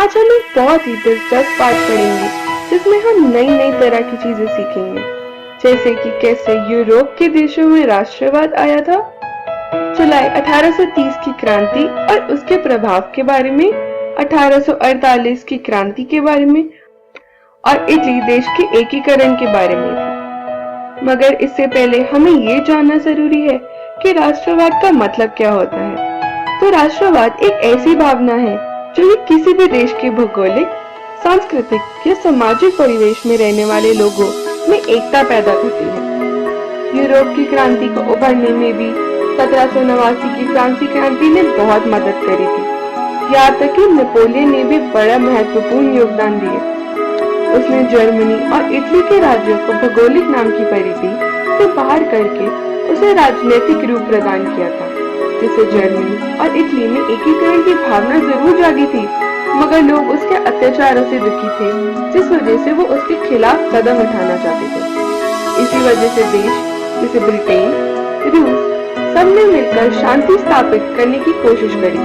आज हम एक बहुत ही दिलचस्प पाठ पढ़ेंगे जिसमें हम नई नई तरह की चीजें सीखेंगे, जैसे कि कैसे यूरोप के देशों में राष्ट्रवाद आया था, जुलाई 1830 की क्रांति और उसके प्रभाव के बारे में, 1848 की क्रांति के बारे में और इटली देश के एकीकरण के बारे में भी। मगर इससे पहले हमें ये जानना जरूरी है कि राष्ट्रवाद का मतलब क्या होता है। तो राष्ट्रवाद एक ऐसी भावना है जो किसी भी देश के भौगोलिक, सांस्कृतिक या सामाजिक परिवेश में रहने वाले लोगों में एकता पैदा करती है। यूरोप की क्रांति को उभरने में भी 1789 की फ्रांसीसी क्रांति ने बहुत मदद करी थी। यहाँ तक कि नेपोलियन ने भी बड़ा महत्वपूर्ण योगदान दिया। उसने जर्मनी और इटली के राज्यों को भौगोलिक नाम की परिधि से बाहर करके उसे राजनीतिक रूप प्रदान किया था, जिससे जर्मनी और इटली में एकीकरण की भावना जरूर जागी थी, मगर लोग उसके अत्याचारों से दुखी थे, जिस वजह से वो उसके खिलाफ कदम उठाना चाहते थे। इसी वजह से देश जैसे ब्रिटेन, रूस सबने मिलकर शांति स्थापित करने की कोशिश करी।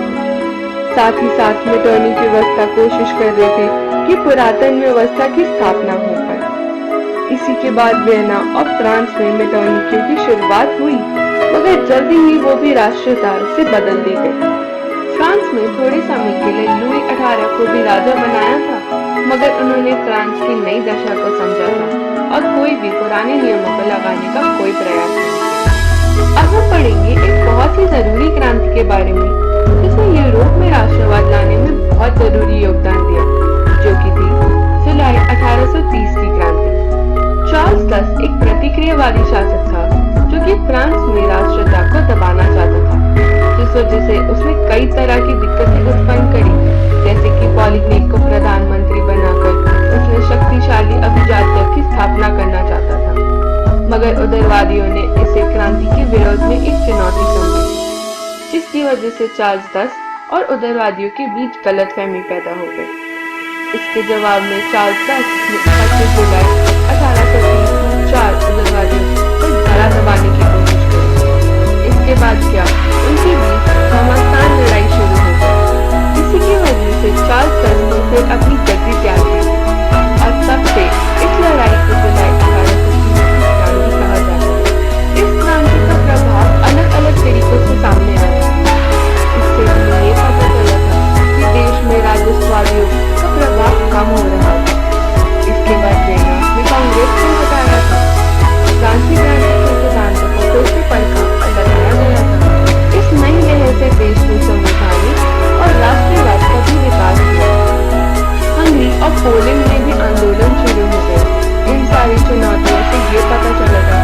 साथ ही साथ मेटरनिटी व्यवस्था कोशिश कर रहे थे कि पुरातन व्यवस्था की स्थापना हो पाए। इसी के बाद वियना और फ्रांस में मेटरनिटी की शुरुआत हुई, मगर जल्दी ही वो भी राष्ट्रीयता से बदल दी गई। फ्रांस में थोड़े समय के लिए लुई 18 को भी राजा बनाया था, मगर उन्होंने फ्रांस की नई दशा को समझा था और कोई भी पुराने नियमों को लगाने का कोई प्रयास नहीं किया। अब हम पढ़ेंगे एक बहुत ही जरूरी क्रांति के बारे में, जिसने यूरोप में राष्ट्रवाद लाने में बहुत जरूरी योगदान दिया, जो कि थी जुलाई 1830 की क्रांति। चार्ल्स 10 एक प्रतिक्रियावादी शासक था, जो कि फ्रांस में राष्ट्रता को दबाना चाहता था, जिस वजह से उसने कई तरह की दिक्कतें उत्पन्न करी, जैसे कि पॉलिग्नेक को प्रधानमंत्री बनाकर उसने शक्तिशाली अभिजात्य की स्थापना करना चाहता था। मगर उदारवादियों ने इसे क्रांति के विरोध में एक चुनौती समझी, जिसकी वजह से चार्ल्स 10 और उदारवादियों के बीच गलतफहमी पैदा हो गई। इसके जवाब में चार्ल्स 10 ने 25 जुलाई 1830 चार उदारवादियों को गला दबाने की कोशिश की। इसके बाद क्या, उनके बीच घमासान लड़ाई शुरू हो गई। इसी की वजह से चार्ल्स 10 ने फिर अपनी गद्दी त्याग दी और तब से इस लड़ाई को जुलाई 1830 की क्रांति कहा जाता है। इस क्रांति का प्रभाव अलग अलग तरीकों से सामने आया। इससे हमें ये पता चला था कि देश में राजस्ववादियों का प्रभाव कम हो रहा था। इसके बाद वियना में कांग्रेस को हटाया था। फ्रांसीसी क्रांति के सिद्धांतों को फिर से परखा और लगाया गया था। इस नई लहर से देश में संवैधानिक और राष्ट्रवाद का भी विकास हुआ। हंगरी और पोलैंड में भी आंदोलन शुरू हो गए। इन सारी चुनौतियों से ये पता चला था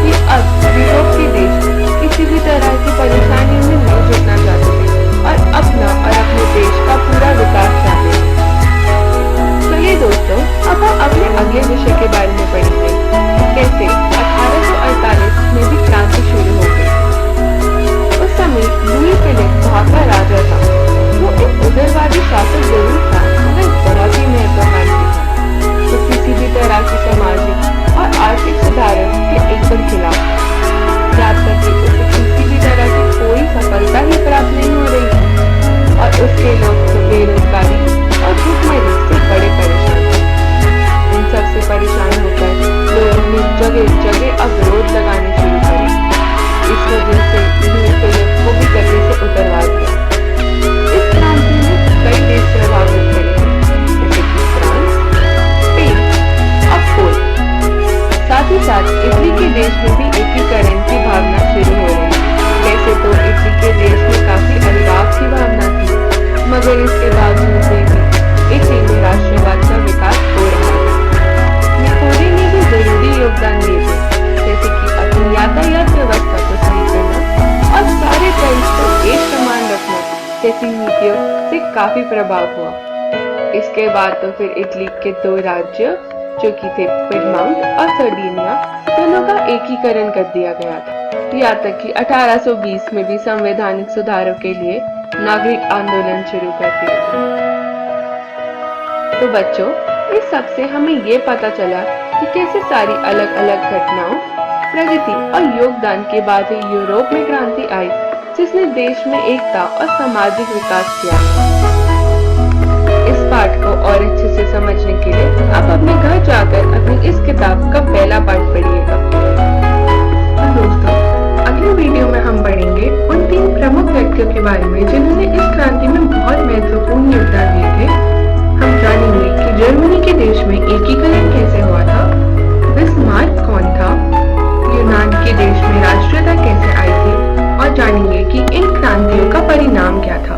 कि अब यूरोप के देश किसी भी तरह की परेशानी में नहीं जुटना चाहते थे और अपना और अपने देश का पूरा विकास चाहते थे। चलिए दोस्तों, अब हम अपने अगले विषय के बारे में पढ़ेंगे, कैसे 1848 में भी क्रांति शुरू हो गई। उस समय लुई फिलिप वहाँ का राजा था। वो एक उदारवादी शासक जरूर था, मगर बहुत ही महत्वाकांक्षी था। वो किसी भी तरह की सामाजिक और आर्थिक सुधारों के एकदम खिलाफ था। याद करके उसे किसी भी तरह की कोई सफलता ही प्राप्त नहीं हो रही थी और उसके लोग तो बेरोजगारी और भूखमरी से बड़े परेशान थे। इन सबसे परेशान होकर लोगों ने जगह जगह अवरोध लगाने शुरू करे। इस वजह से लुई फिलिप को भी गद्दी से उतरवा दिया। इस क्रांति में कई देश प्रभावित हुए, जैसे कि फ्रांस, स्पेन और पोलैंड। साथ ही साथ इटली के देश में भी एकीकरण की भावना शुरू हो रही। वैसे तो इटली के देश में काफी अलगाव की भावना थी, मगर इसके बावजूद भी इटली में राष्ट्रवाद का विकास हो रहा था। नेपोलियन ने भी जरूरी योगदान दिए थे, जैसे कि अपनी यातायात व्यवस्था को सही करना और सारे देश को एक समान रखना जैसी नीतियों से काफी प्रभाव हुआ। इसके बाद तो फिर इटली के दो राज्य, जो कि थे पिडमाउंट और सर्डिनिया, दोनों का एकीकरण कर दिया गया था। यहाँ तक कि 1820 में भी संवैधानिक सुधारों के लिए नागरिक आंदोलन शुरू कर दिया। तो बच्चों, इस सब से हमें ये पता चला कि कैसे सारी अलग अलग घटनाओं, प्रगति और योगदान के बाद ही यूरोप में क्रांति आई, जिसने देश में एकता और सामाजिक विकास किया। इस देश में एकीकरण कैसे